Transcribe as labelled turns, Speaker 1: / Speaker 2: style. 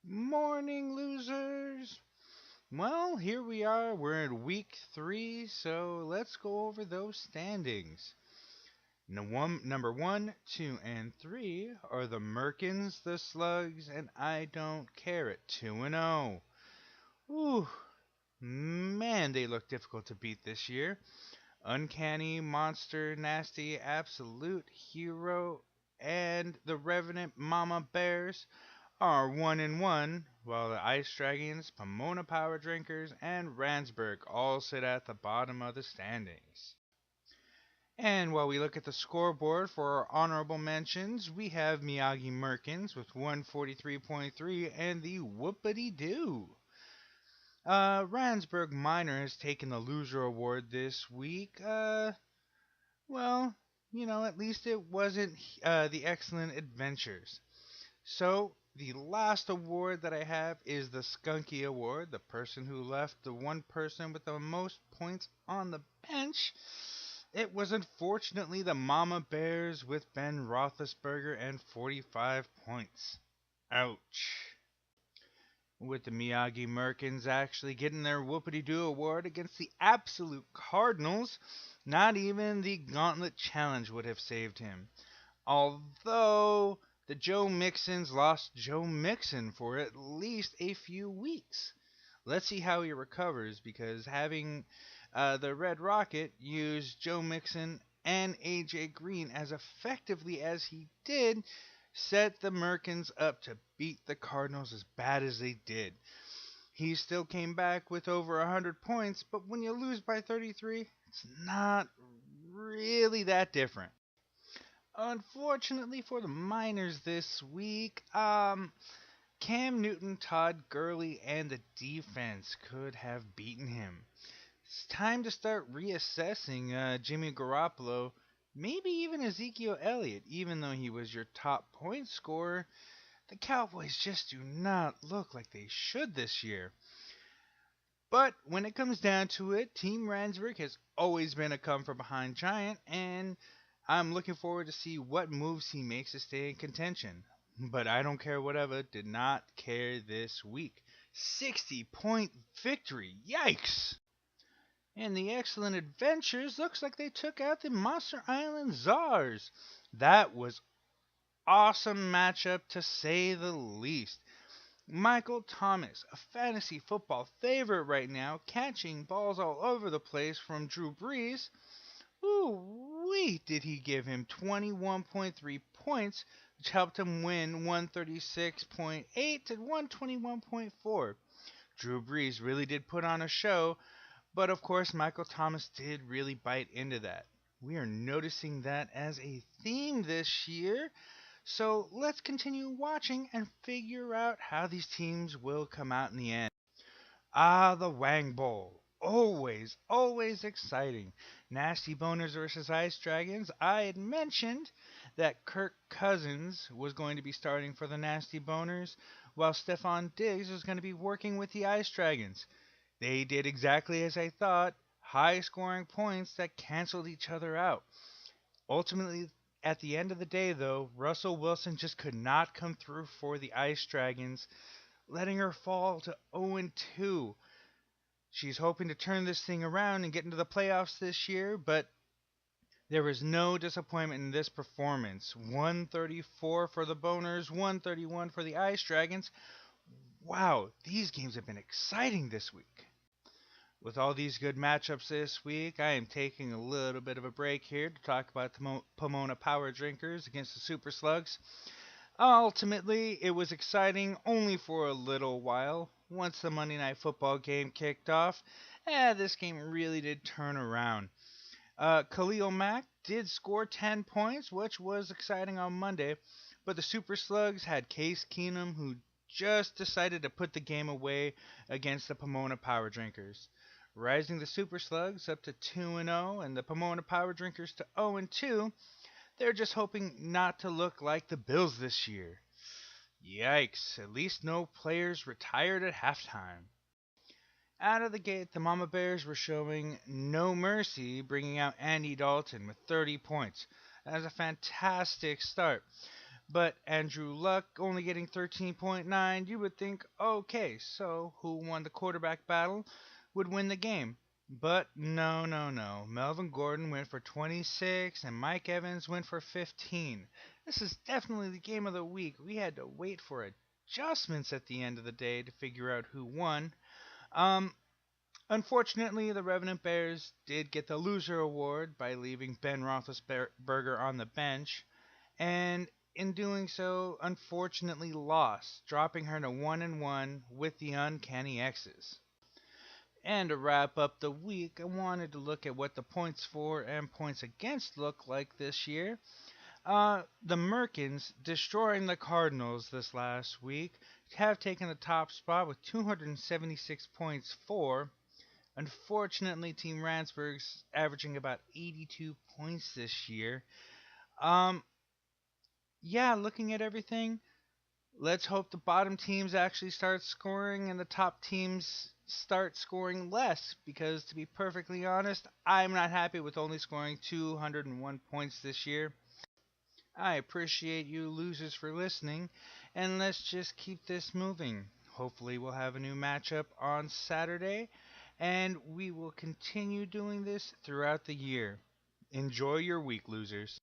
Speaker 1: Morning, losers! Well, here we are. We're in week 3, so let's go over those standings. Number 1, 2, and 3 are the Merkins, the Slugs, and I Don't Care at 2 and 0. Ooh, man, they look difficult to beat this year. Uncanny, Monster, Nasty, Absolute, Hero, and the Revenant Mama Bears are 1 and 1, while the Ice Dragons, Pomona Power Drinkers, and Randsburg all sit at the bottom of the standings. And while we look at the scoreboard for our honorable mentions, we have Miyagi Merkins with 143.3 and the Whoopity Doo. Randsburg Minor has taken the loser award this week. Well, at least it wasn't the Excellent Adventures. So, the last award that I have is the Skunky Award, the person who left the one person with the most points on the bench. It was unfortunately the Mama Bears with Ben Roethlisberger and 45 points. Ouch. With the Miyagi Merkins actually getting their Whoopity-Doo Award against the Absolute Cardinals, not even the Gauntlet Challenge would have saved him. Although the Joe Mixons lost Joe Mixon for at least a few weeks. Let's see how he recovers, because having the Red Rocket use Joe Mixon and AJ Green as effectively as he did set the Merkins up to beat the Cardinals as bad as they did. He still came back with over 100 points, but when you lose by 33, it's not really that different. Unfortunately for the Miners this week, Cam Newton, Todd Gurley, and the defense could have beaten him. It's time to start reassessing Jimmy Garoppolo, maybe even Ezekiel Elliott, even though he was your top point scorer. The Cowboys just do not look like they should this year. But when it comes down to it, Team Randsburg has always been a come-from-behind giant, and I'm looking forward to see what moves he makes to stay in contention. But I Don't Care Whatever did not care this week. 60-point victory. Yikes! And the Excellent Adventures looks like they took out the Monster Island Czars. That was awesome matchup to say the least. Michael Thomas, a fantasy football favorite right now, catching balls all over the place from Drew Brees. Ooh-wee, did he give him 21.3 points, which helped him win 136.8 to 121.4. Drew Brees really did put on a show, but of course Michael Thomas did really bite into that. We are noticing that as a theme this year, so let's continue watching and figure out how these teams will come out in the end. The Wang Bowl. Always, always exciting. Nasty Boners versus Ice Dragons. I had mentioned that Kirk Cousins was going to be starting for the Nasty Boners, while Stefon Diggs was going to be working with the Ice Dragons. They did exactly as I thought. High scoring points that canceled each other out. Ultimately, at the end of the day, though, Russell Wilson just could not come through for the Ice Dragons, letting her fall to 0-2. She's hoping to turn this thing around and get into the playoffs this year, but there was no disappointment in this performance. 134 for the Boners, 131 for the Ice Dragons. Wow, these games have been exciting this week. With all these good matchups this week, I am taking a little bit of a break here to talk about the Pomona Power Drinkers against the Super Slugs. Ultimately, it was exciting only for a little while. Once the Monday Night Football game kicked off, this game really did turn around. Khalil Mack did score 10 points, which was exciting on Monday, but the Super Slugs had Case Keenum, who just decided to put the game away against the Pomona Power Drinkers, rising the Super Slugs up to 2-0 and the Pomona Power Drinkers to 0-2. They're just hoping not to look like the Bills this year. Yikes, at least no players retired at halftime. Out of the gate, the Mama Bears were showing no mercy, bringing out Andy Dalton with 30 points. That was a fantastic start. But Andrew Luck only getting 13.9, you would think, okay, so who won the quarterback battle would win the game. But no, no, no. Melvin Gordon went for 26 and Mike Evans went for 15. This is definitely the game of the week. We had to wait for adjustments at the end of the day to figure out who won. Um, Unfortunately, the Revenant Bears did get the loser award by leaving Ben Roethlisberger on the bench, and in doing so, unfortunately lost, dropping her to 1-1 with the Uncanny X's. And to wrap up the week, I wanted to look at what the points for and points against look like this year. The Merkins, destroying the Cardinals this last week, have taken the top spot with 276 points for. Unfortunately, Team Randsburg's averaging about 82 points this year. Um, yeah, looking at everything, let's hope the bottom teams actually start scoring and the top teams start scoring less, because to be perfectly honest, I'm not happy with only scoring 201 points this year. I appreciate you losers for listening, and let's just keep this moving. Hopefully, we'll have a new matchup on Saturday, and we will continue doing this throughout the year. Enjoy your week, losers.